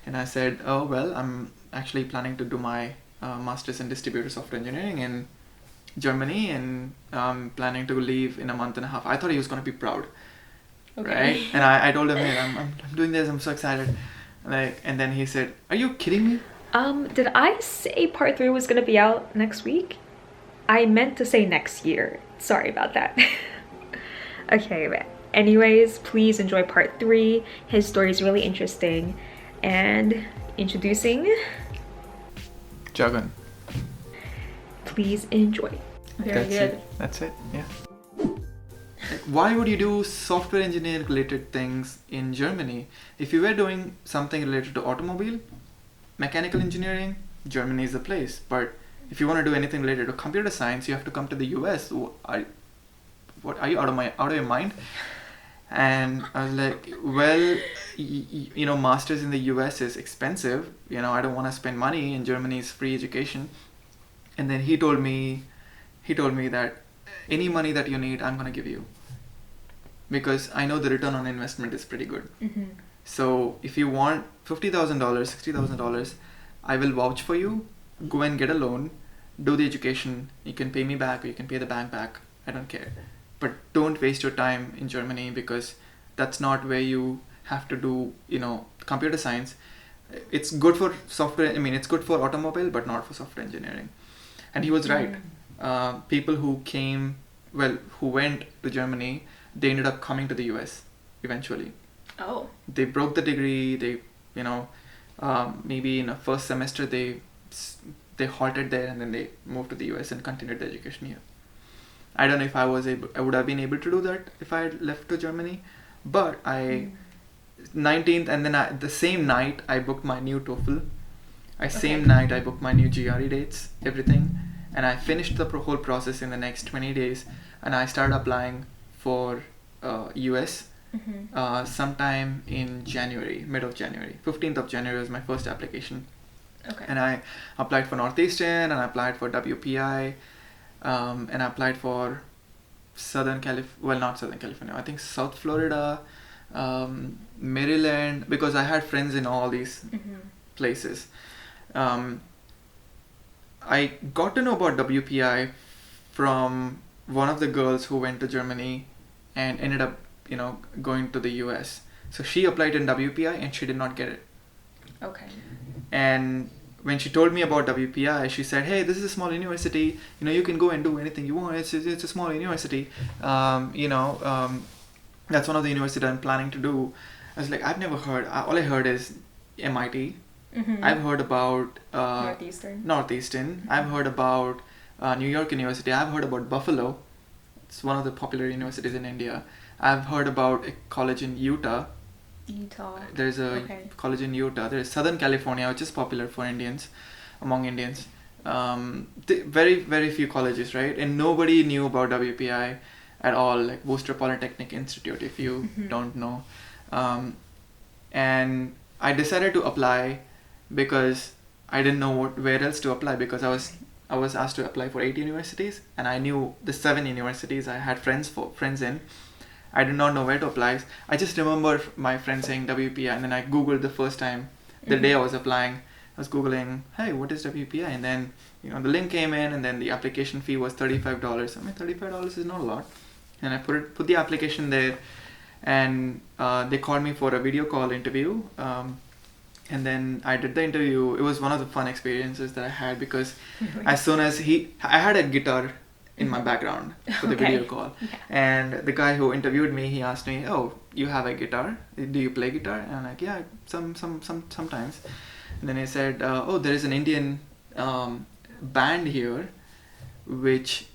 And I said, oh, well, I'm actually planning to do my master's in distributed software engineering in Germany, and I'm planning to leave in a month and a half. I thought he was going to be proud, right? And I told him, hey, I'm doing this, I'm so excited. And then he said, are you kidding me? Did I say part 3 was gonna be out next week? I meant to say next year. Sorry about that. Okay, but anyways, please enjoy part 3. His story is really interesting. And introducing, Jagan. please enjoy. Very good. That's it, yeah. Why would you do software engineering related things in Germany? If you were doing something related to automobile, mechanical engineering, Germany is the place. But if you want to do anything related to computer science, you have to come to the US. What are you out of your mind? And I was like, well, masters in the US is expensive. I don't want to spend money. In Germany is free education. And then he told me that any money that you need, I'm gonna give you, because I know the return on investment is pretty good. Mm-hmm. So if you want $50,000, $60,000, I will vouch for you. Go and get a loan, do the education. You can pay me back, or you can pay the bank back. I don't care. But don't waste your time in Germany, because that's not where you have to do, computer science. It's good for software. I mean, it's good for automobile, but not for software engineering. And he was right. People who went to Germany, they ended up coming to the US eventually. Oh. They broke the degree. They, maybe in a first semester they halted there, and then they moved to the US and continued the education here. I don't know if I would have been able to do that if I had left to Germany, but 19th, and then the same night I booked my new TOEFL. Same night I booked my new GRE dates, everything, and I finished the whole process in the next 20 days, and I started applying for US sometime in January, mid of January. 15th of January was my first application. Okay. And I applied for Northeastern, and I applied for WPI, and I applied for not Southern California, I think South Florida, Maryland, because I had friends in all these places. I got to know about WPI from one of the girls who went to Germany and ended up, going to the US. So she applied in WPI and she did not get it. Okay. And when she told me about WPI, she said, hey, this is a small university. You can go and do anything you want. It's a small university. That's one of the universities I'm planning to do. I was like, I've never heard. All I heard is MIT. I've heard about Northeastern. I've heard about New York University. I've heard about Buffalo. It's one of the popular universities in India. I've heard about a college in Utah. There's a college in Utah. There's Southern California, which is popular for Indians, among Indians. Very, very few colleges, right? And nobody knew about WPI at all, like Worcester Polytechnic Institute, if you don't know. And I decided to apply because I didn't know where else to apply, because I was asked to apply for 8 universities, and I knew the 7 universities I had friends in. I did not know where to apply. I just remember my friend saying WPI, and then I googled the first time, the day I was applying. I was googling, hey, what is WPI? And then the link came in, and then the application fee was $35. I mean, $35 is not a lot. And I put the application there, and they called me for a video call interview. And then I did the interview. It was one of the fun experiences that I had, because as soon as I had a guitar in my background for the video call. Yeah. And the guy who interviewed me, he asked me, oh, you have a guitar? Do you play guitar? And I'm like, yeah, sometimes. And then he said, oh, there is an Indian band here which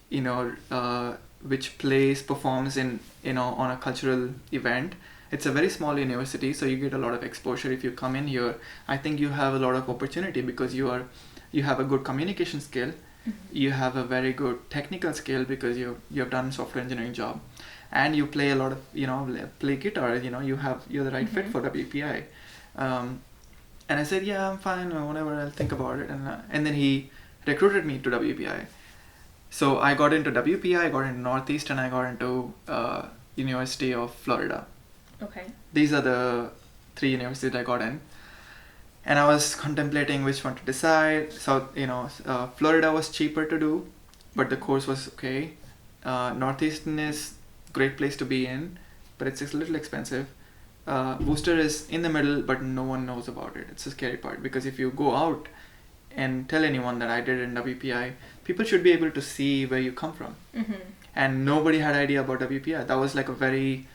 performs in on a cultural event. It's a very small university, so you get a lot of exposure if you come in here. I think you have a lot of opportunity, because you have a good communication skill. You have a very good technical skill, because you have done software engineering job, and you play a lot of play guitar. You're the right fit for WPI. And I said, yeah, I'm fine, or whatever, I'll think about it. And then he recruited me to WPI. So I got into WPI, I got into Northeast, and I got into University of Florida. Okay. These are the 3 universities I got in. and I was contemplating which one to decide. So Florida was cheaper to do, but the course was okay. Northeastern is great place to be in, but it's a little expensive. Worcester is in the middle, but no one knows about it. It's the scary part, because if you go out and tell anyone that I did in WPI, people should be able to see where you come from. And nobody had idea about WPI. That was like a very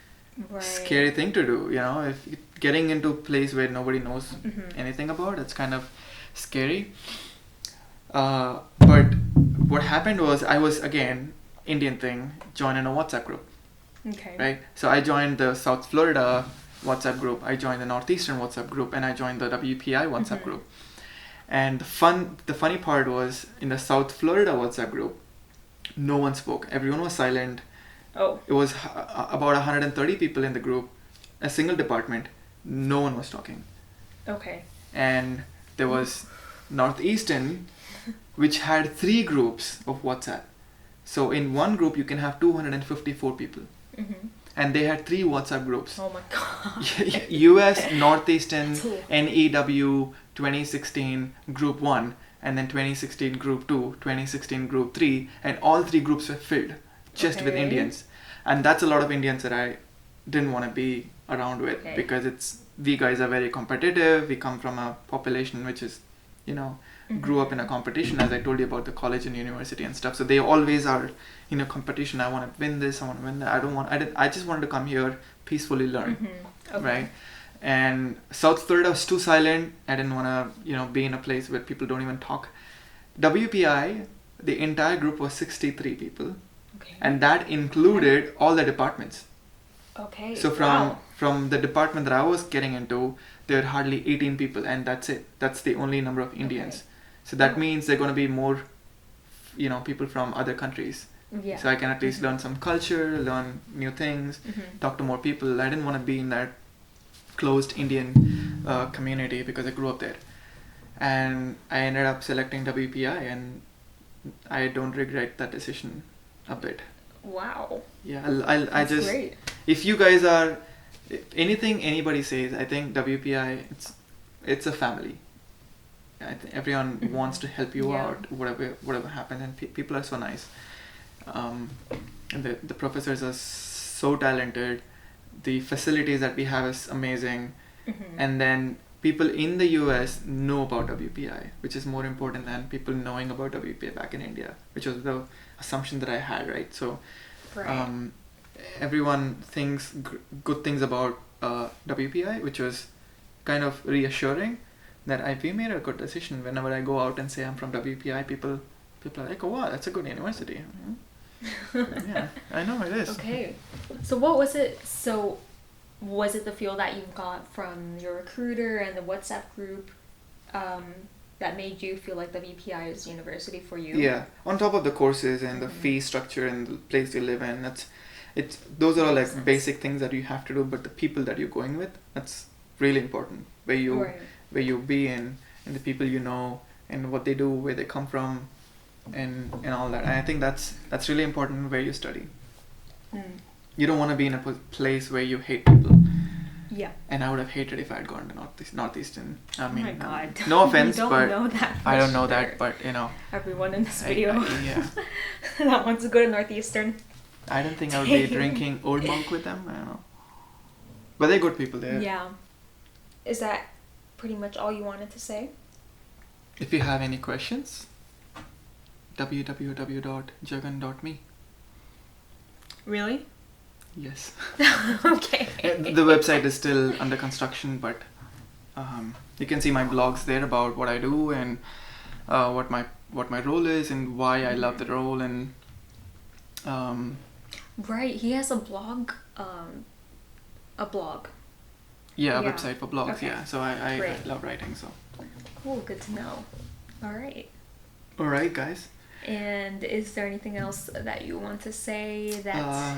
scary thing to do. If getting into a place where nobody knows anything about, it's kind of scary. But what happened was, I was, again, Indian thing, joining a WhatsApp group. Okay. Right? So I joined the South Florida WhatsApp group, I joined the Northeastern WhatsApp group, and I joined the WPI WhatsApp group. And the funny part was, in the South Florida WhatsApp group, no one spoke. Everyone was silent. Oh. It was about 130 people in the group, a single department. No one was talking. Okay. And there was Northeastern, which had 3 groups of WhatsApp. So in one group you can have 254 people. And they had 3 WhatsApp groups. Oh my god. US, Northeastern, NEW, 2016 Group 1, and then 2016 Group 2, 2016 Group 3, and all 3 groups were filled just with Indians. And that's a lot of Indians that I didn't want to be around with, because we guys are very competitive. We come from a population which is, grew up in a competition, as I told you about the college and university and stuff. So they always are in a competition. I want to win this, I want to win that. I just wanted to come here, peacefully learn, right? And South Florida was too silent. I didn't want to, be in a place where people don't even talk. WPI, the entire group was 63 people. Okay. And that included all the departments. Okay. So from the department that I was getting into, there were hardly 18 people, and that's it. That's the only number of Indians. Okay. So that means there are going to be more, people from other countries. Yeah. So I can at least learn some culture, learn new things, talk to more people. I didn't want to be in that closed Indian community, because I grew up there. And I ended up selecting WPI, and I don't regret that decision a bit. Wow. Yeah, That's great. If you guys are, if anything anybody says, I think WPI, it's a family. I think everyone wants to help you out, whatever happens, and people are so nice. And the professors are so talented. The facilities that we have is amazing. And then people in the US know about WPI, which is more important than people knowing about WPI back in India, which was the assumption that I had, right? So everyone thinks good things about WPI, which was kind of reassuring that we made a good decision. Whenever I go out and say I'm from WPI, people are like, oh wow, that's a good university. Yeah, I know it is. Okay. So what was it? So was it the feel that you got from your recruiter and the WhatsApp group that made you feel like WPI is university for you? Yeah. On top of the courses and the fee structure and the place you live in, those are all like basic things that you have to do. But the people that you're going with, that's really important. Where you be in, and the people you know, and what they do, where they come from, and all that. And I think that's really important where you study. You don't want to be in a place where you hate people. Yeah. And I would have hated if I had gone to Northeastern. I mean, oh my god. No offense, you don't but know that I don't know sure. that, but Everyone in this video yeah. that wants to go to Northeastern. I don't think I would be drinking Old Monk with them. I don't know. But they're good people there. Yeah. Is that pretty much all you wanted to say? If you have any questions, www.jagan.me. Really? Yes. Okay. The website is still under construction, but you can see my blogs there about what I do and what my role is and why I love the role and. Right, he has a blog. Yeah, a website for blogs. Okay. Yeah, so I love writing. So. Cool, good to know. All right. All right, guys. And is there anything else that you want to say that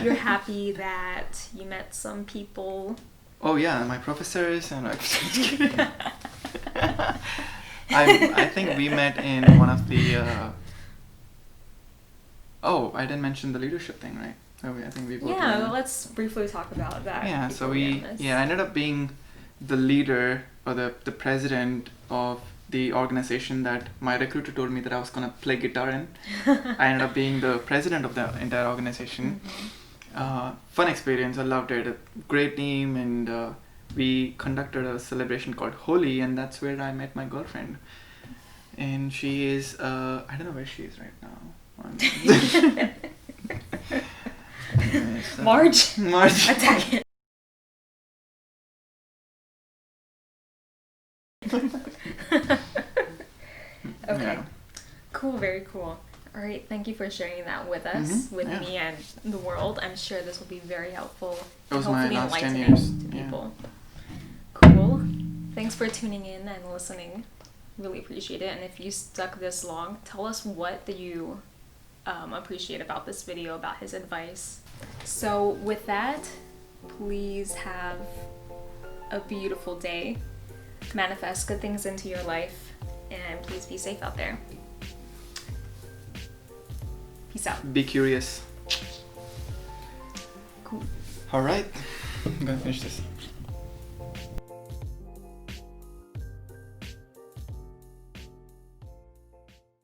you're happy that you met some people? Oh yeah, my professors and I think we met in one of the I didn't mention the leadership thing, right? I think we both let's briefly talk about that. Yeah, so I ended up being the leader or the president of the organization that my recruiter told me that I was gonna play guitar in. I ended up being the president of the entire organization. Fun experience. I loved it. A great team, and we conducted a celebration called Holi, and that's where I met my girlfriend. And she is I don't know where she is right now. Yes, Marge. Marge. Attack it. Okay. Yeah. Cool, very cool. All right, thank you for sharing that with us, with yeah. me and the world. I'm sure this will be very helpful It was and my hopefully last 10 enlightening years. to Yeah. people. Cool. Thanks for tuning in and listening. Really appreciate it. And if you stuck this long, tell us what do you appreciate about this video, about his advice. So with that, please have a beautiful day. Manifest good things into your life, and please be safe out there. Peace out. Be curious. Cool. All right. I'm gonna finish this.